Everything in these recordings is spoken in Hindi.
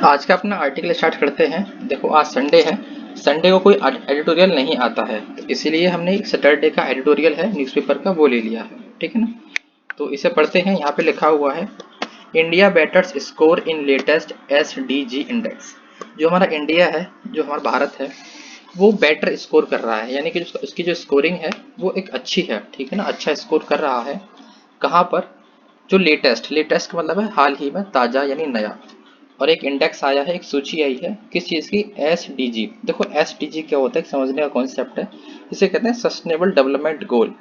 आज का अपना आर्टिकल स्टार्ट करते हैं। देखो आज संडे है, संडे को कोई एडिटोरियल नहीं आता है, तो इसीलिए हमने एक सैटरडे का एडिटोरियल है न्यूज़पेपर का, वो ले लिया है। ठीक है ना। तो इसे पढ़ते हैं। यहाँ पे लिखा हुआ है India बेटर्स score in latest SDG index. जो हमारा इंडिया है, जो हमारा भारत है, वो बेटर स्कोर कर रहा है, यानी कि उसकी जो स्कोरिंग है वो एक अच्छी है। ठीक है ना, अच्छा स्कोर कर रहा है। कहाँ पर? जो लेटेस्ट, लेटेस्ट मतलब है हाल ही में, ताज़ा यानी नया। और एक इंडेक्स आया है, एक सूची आई है किस चीज़ की? SDG। देखो SDG क्या होता है, समझने का कॉन्सेप्ट है। इसे कहते हैं सस्टेनेबल डेवलपमेंट गोल।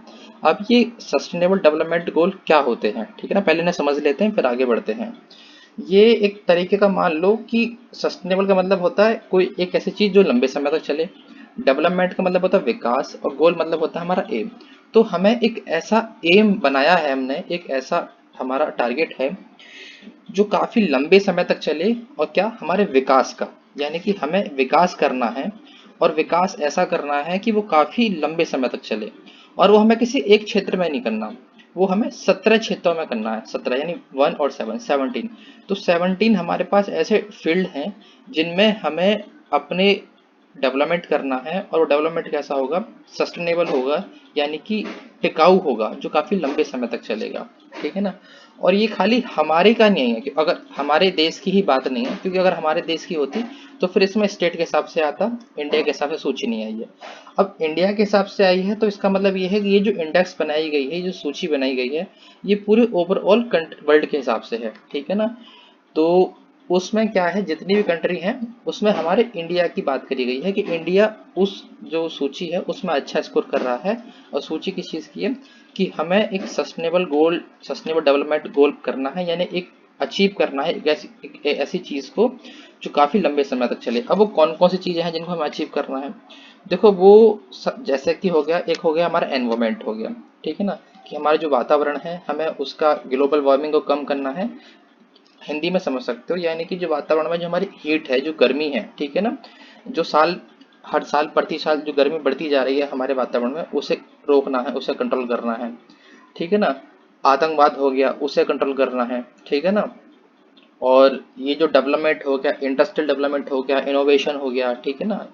अब ये सस्टेनेबल डेवलपमेंट गोल क्या होते हैं, ठीक है ना, पहले इन्हें समझ लेते हैं फिर आगे बढ़ते हैं। ये एक तरीके का, मान लो कि सस्टेनेबल का मतलब होता है कोई एक ऐसी चीज़ जो लंबे समय तक चले। डेवलपमेंट का मतलब होता है विकास, और गोल मतलब होता है हमारा एम। तो हमें एक ऐसा एम बनाया है हमने, एक ऐसा हमारा टारगेट है जो काफी लंबे समय तक चले, और क्या, हमारे विकास का, यानी कि हमें विकास करना है। और विकास ऐसा करना है कि वो काफी लंबे समय तक चले, और वो हमें किसी एक क्षेत्र में नहीं करना, वो हमें 17 क्षेत्रों में करना है। 17 यानी 1 और 7, 17। तो 17 हमारे पास ऐसे फील्ड हैं जिनमें हमें अपने डेवलपमेंट करना है, और वो डेवलपमेंट कैसा होगा? सस्टेनेबल होगा, यानी कि टिकाऊ होगा, जो काफी लंबे समय तक चलेगा। ठीक है ना। और ये खाली हमारे का नहीं है, कि अगर हमारे देश की ही बात नहीं है, क्योंकि अगर हमारे देश की होती तो फिर इसमें स्टेट के हिसाब से आता, इंडिया के हिसाब से सूची नहीं आई है। अब इंडिया के हिसाब से आई है, तो इसका मतलब ये है कि ये जो इंडेक्स बनाई गई है, ये जो सूची बनाई गई है, ये पूरे ओवरऑल वर्ल्ड के हिसाब से है। ठीक है ना। तो उसमें क्या है, जितनी भी कंट्री हैं उसमें हमारे इंडिया की बात करी गई है कि इंडिया उस जो सूची है उसमें अच्छा स्कोर कर रहा है। और सूची किस चीज़ की है? कि हमें एक सस्टेनेबल गोल, सस्टेनेबल डेवलपमेंट गोल करना है, यानी एक अचीव करना है एक ऐसी चीज़ को जो काफ़ी लंबे समय तक चले। अब वो कौन कौन सी चीज़ें हैं जिनको हमें अचीव करना है? देखो वो जैसे कि हो गया, एक हो गया हमारा एनवायरमेंट हो गया। ठीक है ना, कि हमारा जो वातावरण है हमें उसका ग्लोबल वार्मिंग को कम करना है। हिंदी में समझ सकते हो, यानी कि जो वातावरण में जो हमारी हीट है, जो गर्मी है, ठीक है ना, जो हर साल प्रति साल जो गर्मी बढ़ती जा रही है हमारे वातावरण में, उसे रोकना है, उसे कंट्रोल करना है। ठीक है ना। आतंकवाद हो गया, उसे कंट्रोल करना है। ठीक है ना। और ये जो डेवलपमेंट हो गया, इंडस्ट्रियल डेवलपमेंट हो गया, इनोवेशन हो गया। ठीक है ना।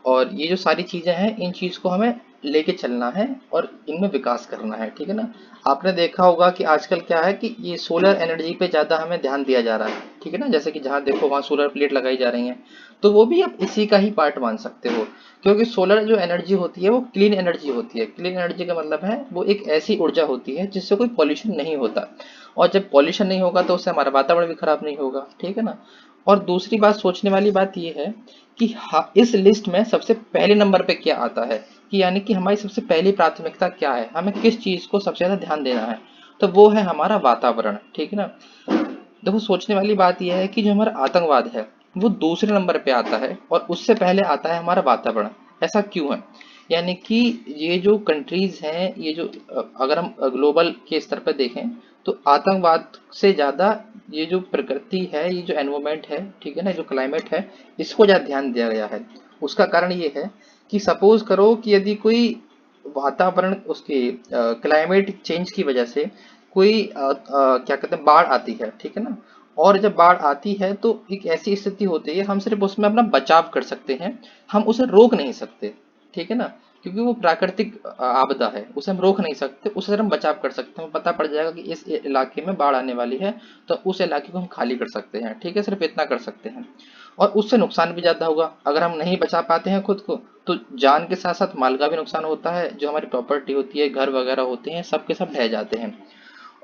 और ये जो सारी चीज़ें हैं, इन चीज़ को हमें लेके चलना है और इनमें विकास करना है। ठीक है ना। आपने देखा होगा कि आजकल क्या है कि ये सोलर एनर्जी पे ज़्यादा हमें ध्यान दिया जा रहा है। ठीक है ना, जैसे कि जहाँ देखो वहाँ सोलर प्लेट लगाई जा रही हैं, तो वो भी आप इसी का ही पार्ट मान सकते हो। क्योंकि सोलर जो एनर्जी होती है वो क्लीन एनर्जी होती है। क्लीन एनर्जी का मतलब है वो एक ऐसी ऊर्जा होती है जिससे कोई पॉल्यूशन नहीं होता, और जब पॉल्यूशन नहीं होगा तो उससे हमारा वातावरण भी खराब नहीं होगा। ठीक है ना। और दूसरी बात, सोचने वाली बात ये है कि इस लिस्ट में सबसे पहले नंबर पे क्या आता है, कि यानी कि हमारी सबसे पहली प्राथमिकता क्या है, हमें किस चीज को सबसे ज्यादा ध्यान देना है, तो वो है हमारा वातावरण। ठीक है ना। देखो सोचने वाली बात यह है कि जो हमारा आतंकवाद है वो दूसरे नंबर पे आता है, और उससे पहले आता है हमारा वातावरण। ऐसा क्यों है? यानी कि ये जो कंट्रीज हैं, ये जो अगर हम ग्लोबल के स्तर पर देखें, तो आतंकवाद से ज्यादा ये जो प्रकृति है, ये जो एनवायरमेंट है, ठीक है ना, जो क्लाइमेट है, इसको ज्यादा ध्यान दिया गया है। उसका कारण ये है कि सपोज करो कि यदि कोई वातावरण, उसके क्लाइमेट चेंज की वजह से कोई क्या कहते हैं, बाढ़ आती है। ठीक है ना। और जब बाढ़ आती है तो एक ऐसी स्थिति होती है, हम सिर्फ उसमें अपना बचाव कर सकते हैं, हम उसे रोक नहीं सकते। ठीक है ना। क्योंकि वो प्राकृतिक आपदा है, उसे हम रोक नहीं सकते, उसे सिर्फ हम बचाव कर सकते हैं। पता पड़ जाएगा कि इस इलाके में बाढ़ आने वाली है, तो उस इलाके को हम खाली कर सकते हैं। ठीक है, सिर्फ इतना कर सकते हैं। और उससे नुकसान भी ज्यादा होगा अगर हम नहीं बचा पाते हैं खुद को, तो जान के साथ साथ माल का भी नुकसान होता है, जो हमारी प्रॉपर्टी होती है, घर वगैरह होते हैं, सब के सब ढह जाते हैं।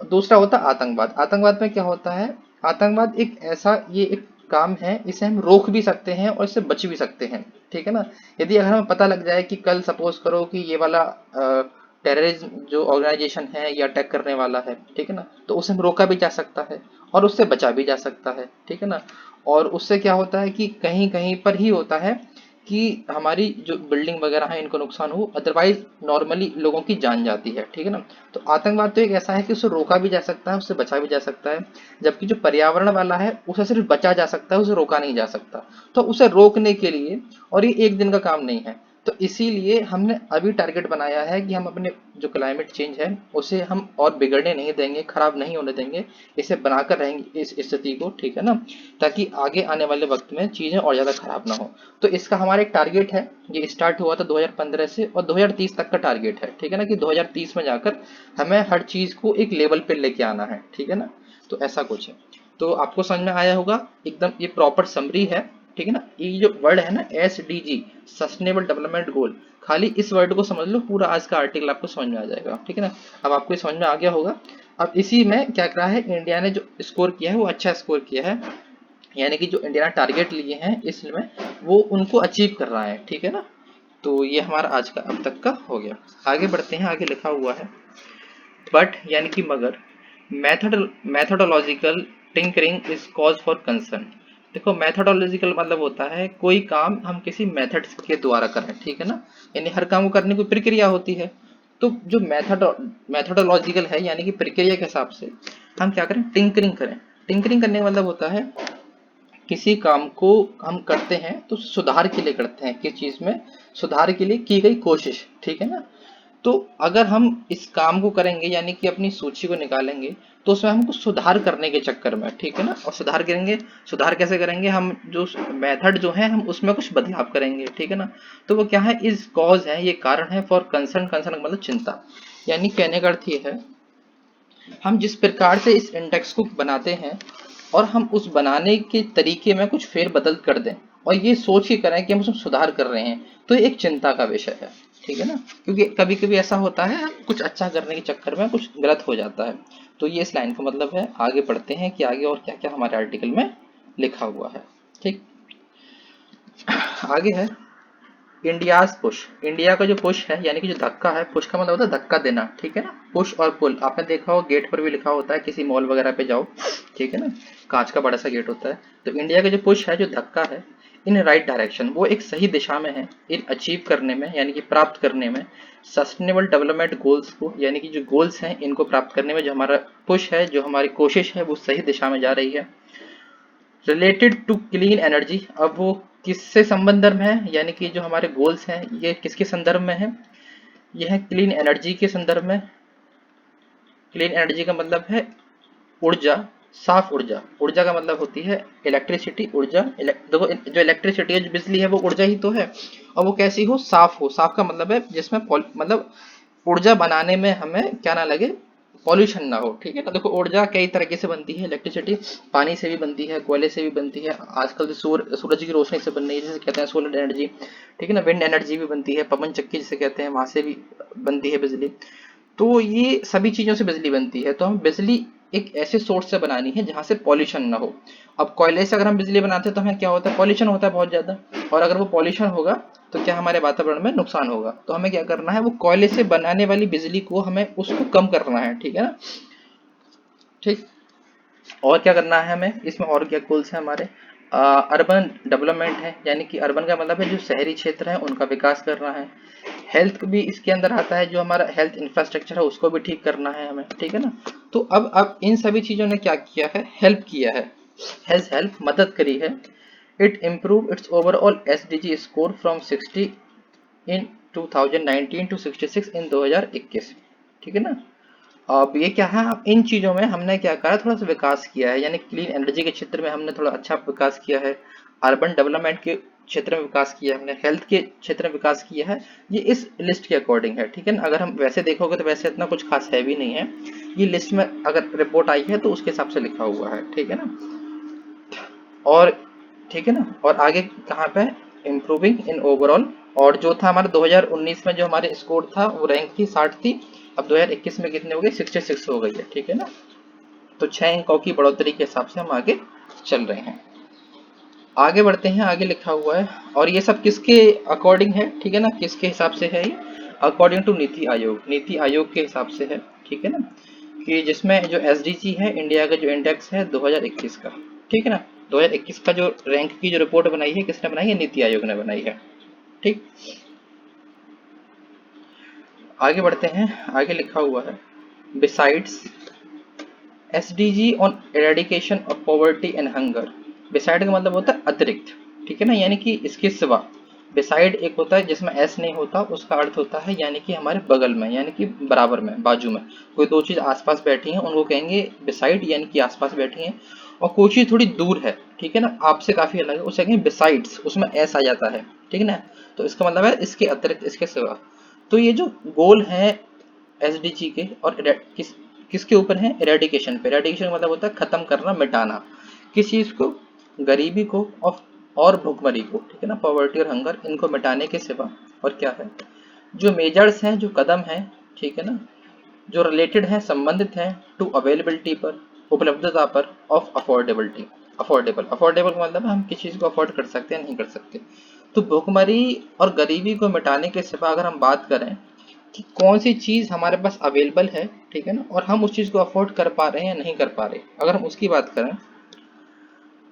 दूसरा होता है आतंकवाद। आतंकवाद में क्या होता है? आतंकवाद एक ऐसा, ये एक काम है, इसे हम रोक भी सकते हैं और इससे बच भी सकते हैं। ठीक है ना। यदि अगर हमें पता लग जाए कि कल सपोज करो कि ये वाला टेररिज्म जो ऑर्गेनाइजेशन है ये अटैक करने वाला है, ठीक है ना, तो उसे हम रोका भी जा सकता है और उससे बचा भी जा सकता है। ठीक है ना। और उससे क्या होता है कि कहीं कहीं पर ही होता है कि हमारी जो बिल्डिंग वगैरह है इनको नुकसान हो, अदरवाइज नॉर्मली लोगों की जान जाती है। ठीक है ना। तो आतंकवाद तो एक ऐसा है कि उसे रोका भी जा सकता है, उससे बचा भी जा सकता है। जबकि जो पर्यावरण वाला है उसे सिर्फ बचा जा सकता है, उसे रोका नहीं जा सकता। तो उसे रोकने के लिए, और ये एक दिन का काम नहीं है, तो इसीलिए हमने अभी टारगेट बनाया है कि हम अपने जो क्लाइमेट चेंज है उसे हम और बिगड़ने नहीं देंगे, खराब नहीं होने देंगे, इसे बनाकर रहेंगे इस स्थिति को, ठीक है ना, ताकि आगे आने वाले वक्त में चीज़ें और ज़्यादा खराब ना हो। तो इसका हमारा एक टारगेट है, ये स्टार्ट हुआ था 2015 से और 2030 तक का टारगेट है, ठीक है ना, कि 2030 में जाकर हमें हर चीज़ को एक लेवल पे लेके आना है, ठीक है ना। तो ऐसा कुछ है। तो आपको समझ में आया होगा एकदम, ये प्रॉपर समरी है, ठीक है ना। ये जो वर्ड है ना SDG, सस्टेनेबल डेवलपमेंट गोल, खाली इस वर्ड को समझ लो, पूरा आज का आर्टिकल आपको समझ में आ जाएगा, ठीक है ना। अब आपको ये समझ में आ गया होगा। अब इसी में क्या करा है, इंडिया ने जो स्कोर किया है वो अच्छा स्कोर किया है, यानी कि जो इंडिया ने टारगेट लिए हैं इसमें वो उनको अचीव कर रहा है, ठीक है ना। तो ये हमारा आज का अब तक का हो गया। आगे बढ़ते हैं, आगे लिखा हुआ है बट यानी कि मगर methodological tinkering is cause for concern. देखो मैथोडोलॉजिकल मतलब होता है कोई काम हम किसी मेथड के द्वारा करें, ठीक है ना, यानी हर काम को करने की प्रक्रिया होती है। तो जो मैथोडोलॉजिकल है यानी कि प्रक्रिया के हिसाब से हम क्या करें, टिंकरिंग करें। टिंकरिंग करने का मतलब होता है किसी काम को हम करते हैं तो सुधार के लिए करते हैं, किस चीज में, सुधार के लिए की गई कोशिश, ठीक है ना। तो अगर हम इस काम को करेंगे यानी कि अपनी सूची को निकालेंगे तो उसमें हम कुछ सुधार करने के चक्कर में, ठीक है ना, और सुधार करेंगे, सुधार कैसे करेंगे, हम जो मेथड जो है हम उसमें कुछ बदलाव करेंगे, ठीक है ना। तो वो क्या है, इस कॉज है, ये कारण है, फॉर कंसर्न, कंसर्न का मतलब चिंता, यानी कहने का अर्थ ये है हम जिस प्रकार से इस इंडेक्स को बनाते हैं और हम उस बनाने के तरीके में कुछ फेर बदल कर दें और ये सोच के करें कि हम उसमें सुधार कर रहे हैं, तो ये एक चिंता का विषय है, ठीक है ना। क्योंकि कभी कभी ऐसा होता है कुछ अच्छा करने के चक्कर में कुछ गलत हो जाता है। तो ये इस लाइन का मतलब है। आगे बढ़ते हैं कि आगे और क्या क्या हमारे आर्टिकल में लिखा हुआ है, ठीक। आगे है इंडियाज पुश। इंडिया का जो पुश है यानी कि जो धक्का है, पुश का मतलब होता है धक्का देना, ठीक है ना। पुश और पुल आपने देखा हो, गेट पर भी लिखा होता है, किसी मॉल वगैरह पे जाओ, ठीक है ना, कांच का बड़ा सा गेट होता है। तो इंडिया का जो पुश है, जो धक्का है, इन राइट डायरेक्शन, वो एक सही दिशा में है, इन अचीव करने में यानी कि प्राप्त करने में सस्टेनेबल डेवलपमेंट गोल्स को, यानी कि जो गोल्स हैं इनको प्राप्त करने में जो हमारा पुश है, जो हमारी कोशिश है, वो सही दिशा में जा रही है। रिलेटेड टू क्लीन एनर्जी, अब वो किससे संबंध में है, यानी कि जो हमारे गोल्स हैं ये किसके संदर्भ में है, यह है क्लीन एनर्जी के संदर्भ में। क्लीन एनर्जी का मतलब है ऊर्जा, साफ ऊर्जा। ऊर्जा का मतलब होती है इलेक्ट्रिसिटी, ऊर्जा। देखो जो इलेक्ट्रिसिटी है, जो बिजली है, वो ऊर्जा ही तो है। और वो कैसी हो, साफ हो। साफ का मतलब है जिसमें मतलब ऊर्जा बनाने में हमें क्या ना लगे, पॉल्यूशन ना हो, ठीक है ना। देखो ऊर्जा कई तरीके से बनती है, इलेक्ट्रिसिटी पानी से भी बनती है, कोयले से भी बनती है, आजकल तो सूरज की रोशनी से बन रही है जिसे कहते हैं सोलर एनर्जी, ठीक है ना। विंड एनर्जी भी बनती है, पवन चक्की जिसे कहते हैं, वहां से भी बनती है बिजली। तो ये सभी चीजों से बिजली बनती है। तो हम बिजली एक ऐसे सोर्स से बनानी है जहां से पॉल्यूशन ना हो। अब कोयले से अगर हम बिजली बनाते हैं तो हमें क्या होता है, पॉल्यूशन होता है बहुत ज्यादा। और अगर वो पॉल्यूशन होगा तो क्या हमारे वातावरण में नुकसान होगा। तो हमें क्या करना है, वो कोयले से बनाने वाली बिजली को हमें उसको कम करना है, ठीक है ना, ठीक। और क्या करना है हमें इसमें, और क्या गोल्स है हमारे, अर्बन डेवलपमेंट है, यानी कि अर्बन का मतलब है जो शहरी क्षेत्र है उनका विकास करना है। हेल्थ भी इसके अंदर आता है, जो हमारा हेल्थ इंफ्रास्ट्रक्चर है उसको भी ठीक करना है हमें, ठीक है ना। तो अब इन सभी चीजों ने क्या किया है, हेल्प किया है, हेल्प मदद करी है। It improve its overall SDG score from 60 in 2019 to 66 in 2021, ठीक है ना। अब ये क्या है, अब इन चीजों में हमने क्या करा, थोड़ा सा विकास किया है, यानी क्लीन एनर्जी के क्षेत्र में हमने थोड़ा अच्छा विकास किया है, अर्बन डेवलपमेंट के क्षेत्र में विकास किया है हमने, हेल्थ के क्षेत्र में विकास किया है। ये इस लिस्ट के अकॉर्डिंग है, ठीक है ना। अगर हम वैसे देखोगे तो वैसे इतना कुछ खास है भी नहीं है, ये लिस्ट में अगर रिपोर्ट आई है तो उसके हिसाब से लिखा हुआ है, ठीक है ना। और ठीक है ना, और आगे कहाँ पे, इम्प्रूविंग इन ओवरऑल। और जो था हमारा 2019 में जो हमारे स्कोर था वो रैंक थी 60 थी, अब 2021 में कितने हो गए, 66 हो गई है, ठीक है ना। तो 6 अंकों की बढ़ोतरी के हिसाब से हम आगे चल रहे हैं। आगे बढ़ते हैं, आगे लिखा हुआ है, और ये सब किसके अकॉर्डिंग है, ठीक है ना, किसके हिसाब से है ये, अकॉर्डिंग टू नीति आयोग, नीति आयोग के हिसाब से है, ठीक है ना। कि जिसमें जो SDG है इंडिया का जो इंडेक्स है 2021 का, ठीक है ना, 2021 का जो रैंक की जो रिपोर्ट बनाई है किसने बनाई है, नीति आयोग ने बनाई है, ठीक। आगे बढ़ते हैं, आगे लिखा हुआ है besides SDG on eradication of poverty and hunger. Beside का मतलब होता है अतिरिक्त, ठीक है ना, यानी कि इसके सिवा बिसाइड एक होता है जिसमें एस नहीं होता, उसका अर्थ होता है यानी कि हमारे बगल में, यानी कि बराबर में, बाजू में। कोई दो चीज आसपास बैठी हैं उनको कहेंगे बिसाइड, यानी कि आसपास बैठी हैं। और कोई चीज थोड़ी दूर है, ठीक है ना, आपसे काफी अलग है, उसे कहेंगे बिसाइड्स, उसमें एस आ जाता है, ठीक है ना। तो इसका मतलब है इसके अतिरिक्त, इसके सिवा। तो ये जो गोल है एसडीजी के, और किसके ऊपर है, इरेडिकेशन पे। इरेडिकेशन का मतलब होता है खत्म करना, मिटाना। किस चीज को, गरीबी को और भुखमरी को, ठीक है ना, पॉवर्टी और हंगर, इनको मिटाने के सिवा। और क्या है, जो मेजर्स हैं, जो कदम हैं, ठीक है ना, जो रिलेटेड हैं, संबंधित हैं टू अवेलेबिलिटी पर, उपलब्धता पर, ऑफ अफोर्डेबिलिटी। अफोर्डेबल, अफोर्डेबल का मतलब है हम किस चीज को अफोर्ड कर सकते हैं, नहीं कर सकते। तो भुखमरी और गरीबी को मिटाने के सिवा अगर हम बात करें कि कौन सी चीज हमारे पास अवेलेबल है, ठीक है ना, और हम उस चीज को अफोर्ड कर पा रहे हैं या नहीं कर पा रहे, अगर हम उसकी बात करें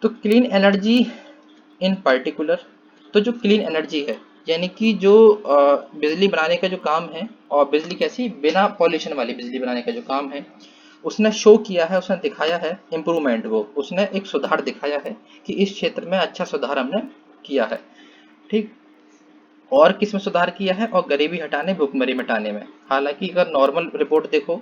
तो क्लीन एनर्जी इन पर्टिकुलर। तो जो क्लीन एनर्जी है, यानी कि जो बिजली बनाने का जो काम है, और बिजली कैसी, बिना पॉल्यूशन वाली बिजली बनाने का जो काम है, उसने शो किया है, उसने दिखाया है इम्प्रूवमेंट को, उसने एक सुधार दिखाया है कि इस क्षेत्र में अच्छा सुधार हमने किया है, ठीक। और किस में सुधार किया है, और गरीबी हटाने, भुखमरी मिटाने में। हालांकि अगर नॉर्मल रिपोर्ट देखो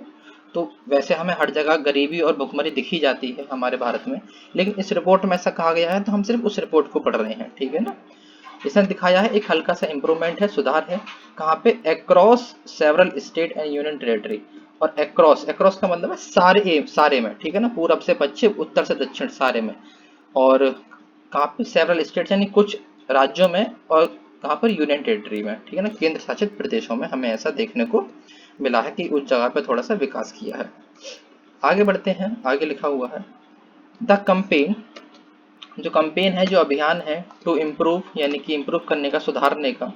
तो वैसे हमें हर जगह गरीबी और भुखमरी दिखी जाती है हमारे भारत में, लेकिन इस रिपोर्ट में ऐसा कहा गया है तो हम सिर्फ उस रिपोर्ट को पढ़ रहे हैं, ठीक है ना। इसने दिखाया है एक हल्का सा इंप्रूवमेंट है, सुधार है। कहाँ पे, across several state and union territory. और एक्रॉस, एक्रॉस का मतलब है सारे, सारे में, ठीक है ना, पूरब से पश्चिम, उत्तर से दक्षिण, सारे में। और कहाँ पे, सेवरल स्टेट यानी कुछ राज्यों में, और कहाँ पर, यूनियन टेरिटरी में, ठीक है ना, केंद्र शासित प्रदेशों में हमें ऐसा देखने को मिला है कि उस जगह पे थोड़ा सा विकास किया है। आगे बढ़ते हैं, आगे लिखा हुआ है द कंपेन। जो कंपेन है, जो अभियान है, टू इम्प्रूव यानी कि इम्प्रूव करने का, सुधारने का।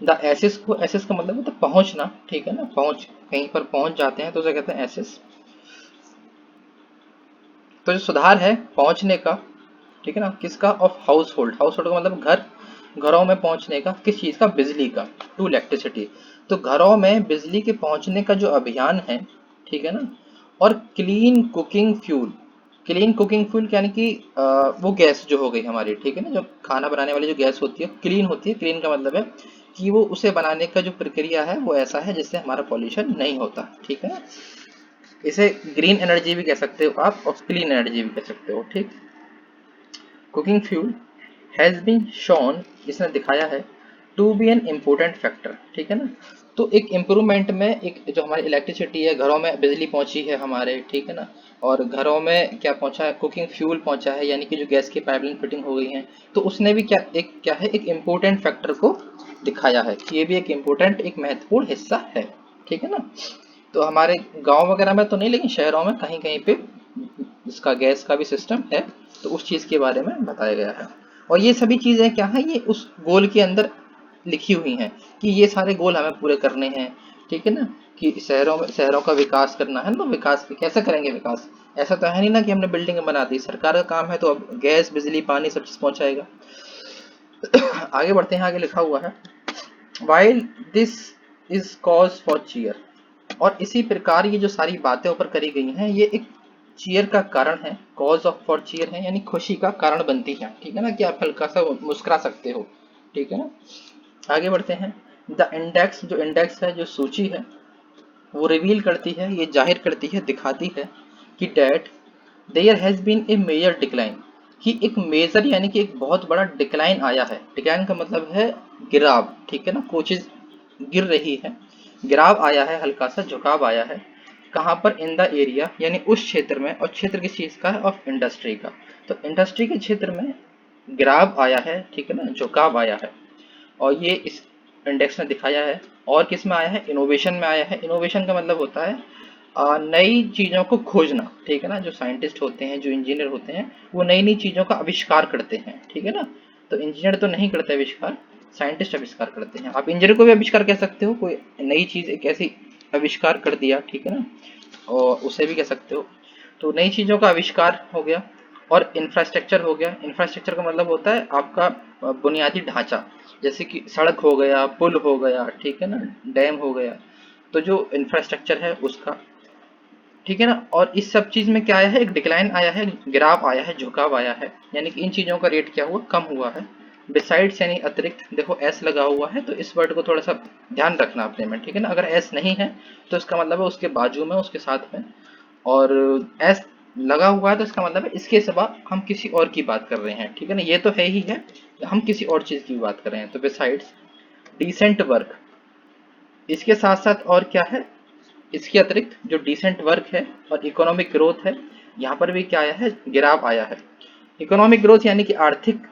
द एसिस को, एसिस का मतलब होता है पहुंचना, ठीक है ना, पहुंच, कहीं पर पहुंच जाते हैं तो उसे कहते हैं एसिस। तो जो सुधार है पहुंचने का, ठीक है ना, किसका, of house hold. House hold का मतलब घर, घरों में पहुंचने का, किस चीज का, बिजली का, टू इलेक्ट्रिसिटी। तो घरों में बिजली के पहुंचने का जो अभियान है, ठीक है ना। और clean cooking fuel. Clean cooking fuel यानी कि वो गैस जो हो गई हमारी, ठीक है ना, जो खाना बनाने वाली जो गैस होती है क्लीन होती है। क्लीन का मतलब है कि वो उसे बनाने का जो प्रक्रिया है वो ऐसा है जिससे हमारा पॉल्यूशन नहीं होता, ठीक है ना। इसे ग्रीन एनर्जी भी कह सकते हो आप, और क्लीन एनर्जी भी कह सकते हो, ठीक। Cooking fuel has been shown, इसने दिखाया है, to be an important factor, ठीक है ना। तो एक इम्प्रूवमेंट में, एक जो हमारी इलेक्ट्रिसिटी है, घरों में बिजली पहुंची है हमारे, ठीक है ना, और घरों में क्या पहुंचा है, कुकिंग फ्यूल पहुंचा है, यानी कि जो गैस की पाइपलाइन फिटिंग हो गई है। तो उसने भी क्या है, एक इम्पोर्टेंट फैक्टर को दिखाया है कि ये भी एक इम्पोर्टेंट, एक महत्वपूर्ण हिस्सा है, ठीक है ना। तो हमारे गांव वगैरह में तो नहीं, लेकिन शहरों में कहीं कहीं पे इसका गैस का भी सिस्टम है, तो उस चीज़ के बारे में बताया गया है। और ये सभी चीज़ें क्या है, ये उस गोल के अंदर लिखी हुई हैं कि ये सारे गोल हमें पूरे करने हैं, ठीक है ना। कि शहरों का विकास करना है, तो विकास कैसे करेंगे विकास, ऐसा तो है नहीं ना कि हमने बिल्डिंग बना दी, सरकार का काम है तो अब गैस, बिजली, पानी सब चीज़ पहुंचाएगा। आगे बढ़ते हैं, आगे लिखा हुआ है while this is cause for cheer. और इसी प्रकार ये जो सारी बातें ऊपर करी गई हैं, ये एक चीयर का कारण है, कॉज ऑफ फॉर चीयर है, यानी खुशी का कारण बनती है, ठीक है ना, कि आप हल्का सा मुस्कुरा सकते हो, ठीक है ना। आगे बढ़ते हैं, द इंडेक्स, जो इंडेक्स है, जो सूची है, वो रिवील करती है, ये जाहिर करती है, दिखाती है कि that there has been a major decline, कि एक मेजर यानी कि एक बहुत बड़ा डिक्लाइन आया है। डिक्लाइन का मतलब है गिराव, ठीक है ना, कोई चीज गिर रही है, गिराव आया है, हल्का सा झुकाव आया है। कहाँ पर, इन द एरिया, यानी उस क्षेत्र में, और क्षेत्र किस चीज का है, ऑफ इंडस्ट्री का। तो इंडस्ट्री के क्षेत्र में गिराव आया है, ठीक है ना, झुकाव आया है। और ये इस इंडेक्स ने दिखाया है। और किस में आया है, इनोवेशन में आया है। इनोवेशन का मतलब होता है नई चीज़ों को खोजना, ठीक है ना। जो साइंटिस्ट होते हैं, जो इंजीनियर होते हैं, वो नई नई चीज़ों का आविष्कार करते हैं, ठीक है ना। तो इंजीनियर तो नहीं करते आविष्कार, साइंटिस्ट आविष्कार करते हैं। आप इंजीनियर को भी आविष्कार कह सकते हो, कोई नई चीज़ एक ऐसी आविष्कार कर दिया, ठीक है ना, और उसे भी कह सकते हो। तो नई चीज़ों का आविष्कार हो गया। और इंफ्रास्ट्रक्चर हो गया। इंफ्रास्ट्रक्चर का मतलब होता है आपका बुनियादी ढांचा, जैसे कि सड़क हो गया, पुल हो गया, ठीक है ना, डैम हो गया। तो जो इंफ्रास्ट्रक्चर है उसका, ठीक है ना। और इस सब चीज में क्या आया है, एक डिक्लाइन आया है, गिराव आया है, झुकाव आया है, यानी कि इन चीजों का रेट क्या हुआ, कम हुआ है। बिसाइड्स यानी अतिरिक्त, देखो एस लगा हुआ है तो इस वर्ड को थोड़ा सा ध्यान रखना अपने में, ठीक है ना। अगर एस नहीं है तो इसका मतलब है उसके बाजू में, उसके साथ में, और एस लगा हुआ है तो इसका मतलब है इसके सिवा हम किसी और की बात कर रहे हैं, ठीक है ना। ये तो है ही है, हम किसी और चीज की बात कर रहे हैं। तो बिसाइड्स डिसेंट वर्क, इसके साथ साथ और क्या है, इसके अतिरिक्त जो डिसेंट वर्क है और इकोनॉमिक ग्रोथ है, यहाँ पर भी क्या आया है, गिराव आया है। इकोनॉमिक ग्रोथ यानी कि आर्थिक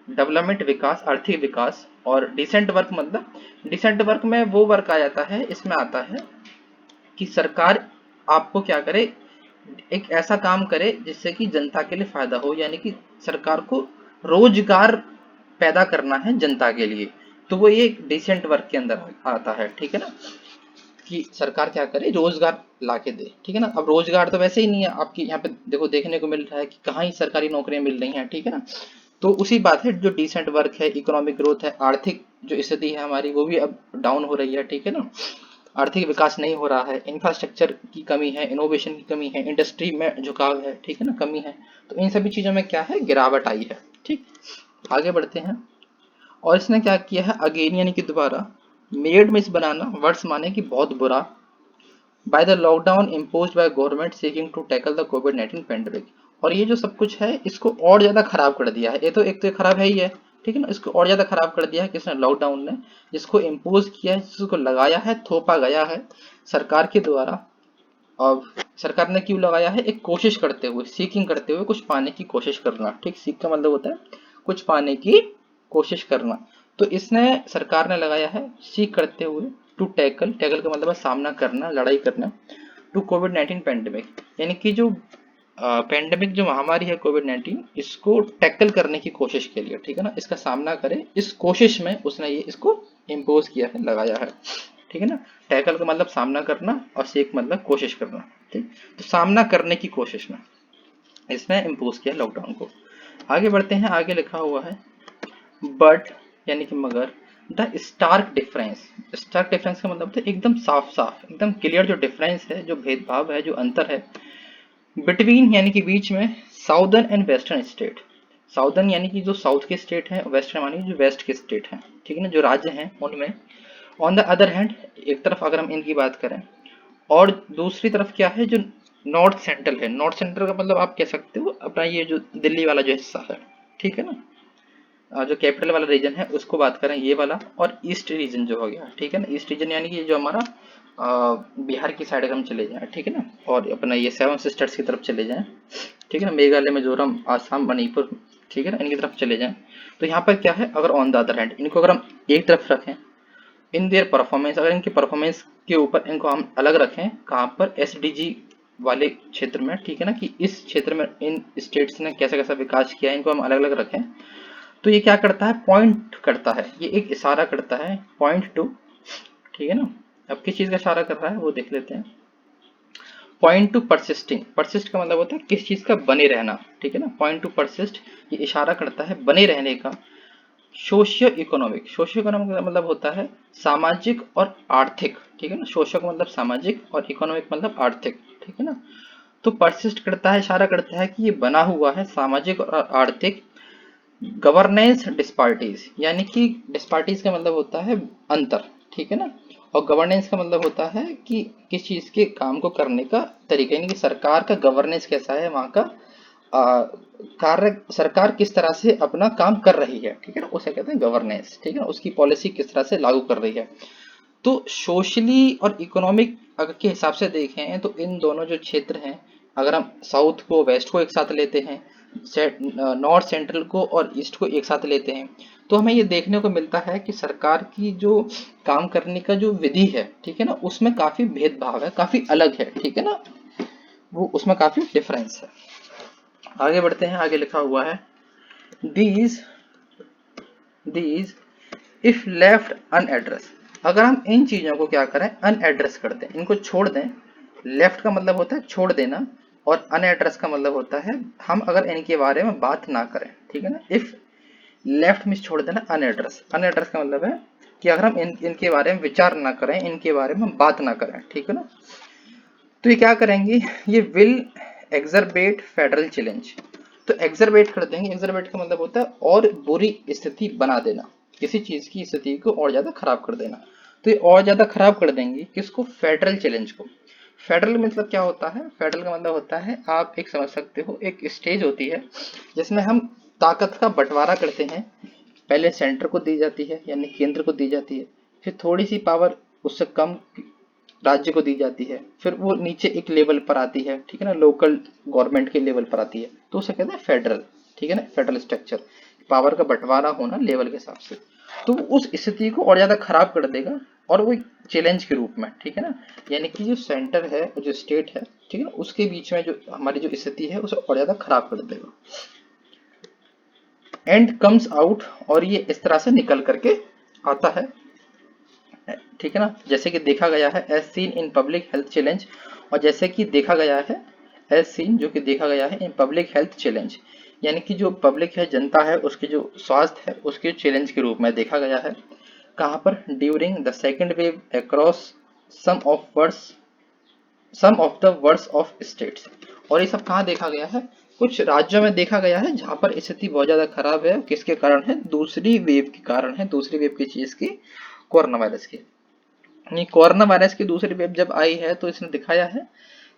डेवलपमेंट, विकास, आर्थिक विकास। और डिसेंट वर्क मतलब, डिसेंट वर्क में वो वर्क आ जाता है, इसमें आता है कि सरकार आपको क्या करे, एक ऐसा काम करे जिससे कि जनता के लिए फायदा हो, यानी कि सरकार को रोजगार पैदा करना है जनता के लिए, तो वो ये डिसेंट वर्क के अंदर आता है, ठीक है ना। कि सरकार क्या करे, रोजगार ला के दे, ठीक है ना। अब रोजगार तो वैसे ही नहीं है आपकी यहाँ पे, देखो देखने को मिल रहा है कि कहाँ ही सरकारी नौकरियां मिल रही हैं, ठीक है ना। तो उसी बात है, जो डिसेंट वर्क है, इकोनॉमिक ग्रोथ है, आर्थिक जो स्थिति है हमारी वो भी अब डाउन हो रही है, ठीक है ना। आर्थिक विकास नहीं हो रहा है, इंफ्रास्ट्रक्चर की कमी है, इनोवेशन की कमी है, इंडस्ट्री में झुकाव है, ठीक है ना, कमी है। तो इन सभी चीजों में क्या है, गिरावट आई है, ठीक। आगे बढ़ते हैं। और इसने क्या किया है, अगेन यानी कि दोबारा, मेड में इस बनाना, वर्ड्स माने कि बहुत बुरा, by the lockdown imposed by government seeking to tackle the कोविड-19 पेंडेमिक। और ये जो सब कुछ है इसको और ज्यादा खराब कर दिया है, ये तो एक तो खराब है ही है, ठीक है ना। इसको और ज्यादा खराब कर दिया है किसने, लॉकडाउन ने, जिसको इम्पोज किया है, जिसको लगाया है, थोपा गया है सरकार के द्वारा। और सरकार ने क्यों लगाया है, एक कोशिश करते हुए, सीकिंग करते हुए, कुछ पाने की कोशिश करना, ठीक। सीक का मतलब होता है कुछ पाने की कोशिश करना। तो इसने, सरकार ने लगाया है सीक करते हुए, टू टैकल, टैकल का मतलब है सामना करना, लड़ाई करना, टू कोविड-19 पेंडेमिक, यानी कि जो पेंडेमिक जो महामारी है कोविड-19, इसको टैकल करने की कोशिश के लिए, ठीक है ना, इसका सामना करे, इस कोशिश में उसने ये इसको इम्पोज किया है, लगाया है, ठीक है ना। टैकल का मतलब सामना करना और सीक मतलब कोशिश करना, ठीक। तो सामना करने की कोशिश में इसने इम्पोज किया लॉकडाउन को। आगे बढ़ते हैं, आगे लिखा हुआ है बट, यानी कि मगर, the stark difference, stark difference का मतलब है एकदम साफ साफ, एकदम क्लियर जो डिफरेंस है, जो भेदभाव है, जो अंतर है, बिटवीन यानी कि बीच में, southern and western state. Southern यानी कि जो साउथ के स्टेट हैं, वेस्टर्न यानी जो वेस्ट के स्टेट हैं, ठीक है ना, जो राज्य हैं उनमें। ऑन द अदर हैंड, एक तरफ अगर हम इनकी बात करें, और दूसरी तरफ क्या है, जो नॉर्थ सेंट्रल है, नॉर्थ सेंट्रल का मतलब आप कह सकते हो अपना ये जो दिल्ली वाला जो हिस्सा है, ठीक है ना, जो कैपिटल वाला रीजन है उसको बात करें, ये वाला, और ईस्ट रीजन जो हो गया, ठीक है ना। ईस्ट रीजन यानी कि जो हमारा बिहार की साइड अगर हम चले जाएं, ठीक है ना, और अपना ये सेवन सिस्टर्स की तरफ चले जाएं, ठीक है ना, मेघालय, मिजोरम, आसाम, मणिपुर, ठीक है ना, इनकी तरफ चले जाएं, तो यहाँ पर क्या है, अगर ऑन द अदर हैंड इनको अगर हम एक तरफ रखें, इन देयर परफॉर्मेंस, अगर इनकी परफॉर्मेंस के ऊपर इनको हम अलग रखें, कहाँ पर, एसडीजी वाले क्षेत्र में, ठीक है ना, कि इस क्षेत्र में इन स्टेट्स ने कैसा कैसा विकास किया है, इनको हम अलग अलग रखें, तो ये क्या करता है, पॉइंट करता है, ये एक इशारा करता है, पॉइंट टू, ठीक है ना। अब किस चीज का इशारा कर रहा है वो देख लेते हैं। पॉइंट टू परसिस्टिंग, परसिस्ट का मतलब होता है किस चीज का बने रहना, ठीक है ना। पॉइंट टू परसिस्ट, ये इशारा करता है बने रहने का। सोशियो इकोनॉमिक, सोशियो इकोनॉमिक का मतलब होता है सामाजिक और आर्थिक, ठीक है ना। सोशियो का मतलब सामाजिक और इकोनॉमिक मतलब आर्थिक, ठीक है ना। तो परसिस्ट करता है, इशारा करता है कि ये बना हुआ है सामाजिक और आर्थिक। गवर्नेंस डिस्पार्टीज, यानी कि डिस्पार्टीज का मतलब होता है अंतर, ठीक है ना। और गवर्नेंस का मतलब होता है कि किस चीज के काम को करने का तरीका, यानी कि सरकार का गवर्नेंस कैसा है, वहाँ का कार्य, सरकार किस तरह से अपना काम कर रही है, ठीक है ना, उसे कहते हैं गवर्नेंस, ठीक है ना, उसकी पॉलिसी किस तरह से लागू कर रही है। तो सोशली और इकोनॉमिक अगर के हिसाब से देखें तो इन दोनों जो क्षेत्र हैं, अगर हम साउथ को, वेस्ट को एक साथ लेते हैं, नॉर्थ सेंट्रल को और ईस्ट को एक साथ लेते हैं, तो हमें ये देखने को मिलता है कि सरकार की जो काम करने का जो विधि है, ठीक है ना, उसमें काफी भेदभाव है, काफी अलग है, ठीक है ना, वो उसमें काफी डिफरेंस है। आगे बढ़ते हैं, आगे लिखा हुआ है दीज दीज इफ लेफ्ट अनएड्रेस, अगर हम इन चीजों को क्या करें, अनएड्रेस कर दें, इनको छोड़ दें। लेफ्ट का मतलब होता है छोड़ देना, और अनएड्रेस का मतलब होता है हम अगर इनके बारे में बात ना करें, ठीक है ना। इफ लेफ्ट में छोड़ देना, अनएड्रेस, अनएड्रेस का मतलब है कि अगर हम इनके बारे में विचार ना करें, इनके बारे में बात ना करें, ठीक है ना, तो ये क्या करेंगे, ये विल एग्जरबेट फेडरल चैलेंज, तो एग्जर्वेट कर देंगे, एग्जर्वेट का मतलब होता है और बुरी स्थिति बना देना, किसी चीज की स्थिति को और ज्यादा खराब कर देना। तो ये और ज्यादा खराब कर देंगे किसको, फेडरल चैलेंज को। फेडरल मतलब क्या होता है, फेडरल का मतलब होता है, आप एक समझ सकते हो, एक स्टेज होती है जिसमें हम ताकत का बंटवारा करते हैं। पहले सेंटर को दी जाती है, यानी केंद्र को दी जाती है, फिर थोड़ी सी पावर उससे कम राज्य को दी जाती है, फिर वो नीचे एक लेवल पर आती है, ठीक है ना, लोकल गवर्नमेंट के लेवल पर आती है, तो उसे कहते हैं फेडरल, ठीक है ना, फेडरल स्ट्रक्चर, पावर का बंटवारा होना लेवल के हिसाब से। तो उस स्थिति को और ज्यादा खराब कर देगा, और वो चैलेंज के रूप में, ठीक है ना, यानी कि जो सेंटर है, जो स्टेट है, ठीक है ना, उसके बीच में जो हमारी जो स्थिति है उसे और ज्यादा खराब कर देगा। एंड कम्स आउट, और ये इस तरह से निकल करके आता है, ठीक है ना, जैसे कि देखा गया है, as seen in public health challenge, और जैसे कि देखा गया है, एज सीन जो कि देखा गया है, इन पब्लिक हेल्थ चैलेंज, यानी कि जो पब्लिक है, जनता है, उसके जो स्वास्थ्य है उसके चैलेंज के रूप में देखा गया है। कहाँ पर, during the second wave across some of words, some of the words of states. और ये सब कहाँ देखा गया है, कुछ राज्यों में देखा गया है जहां पर स्थिति बहुत ज्यादा खराब है, किसके कारण है, दूसरी वेव के कारण है, दूसरी वेव की चीज की, कोरोना वायरस की। ये कोरोना वायरस की दूसरी वेव जब आई है तो इसने दिखाया है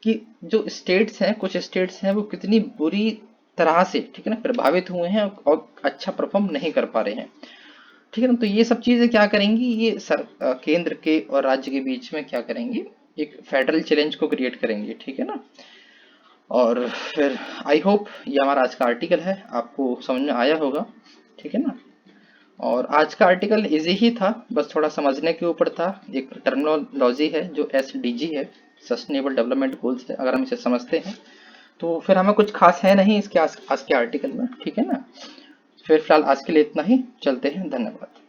कि जो स्टेट्स हैं, कुछ स्टेट्स हैं, वो कितनी बुरी तरह से, ठीक है ना, प्रभावित हुए हैं और अच्छा परफॉर्म नहीं कर पा रहे हैं, ठीक है ना। तो ये सब चीजें क्या करेंगी, ये केंद्र के और राज्य के बीच में क्या करेंगी, एक फेडरल चैलेंज को क्रिएट करेंगे, ठीक है ना। और फिर आई होप ये हमारा आज का आर्टिकल है आपको समझ में आया होगा, ठीक है ना। और आज का आर्टिकल इजी ही था, बस थोड़ा समझने के ऊपर था। एक टर्मिनोलॉजी है जो SDG है, सस्टेनेबल डेवलपमेंट गोल्स है, अगर हम इसे समझते हैं तो फिर हमें कुछ खास है नहीं इसके आज के आर्टिकल में, ठीक है ना। फिर फिलहाल आज के लिए इतना ही, चलते हैं, धन्यवाद।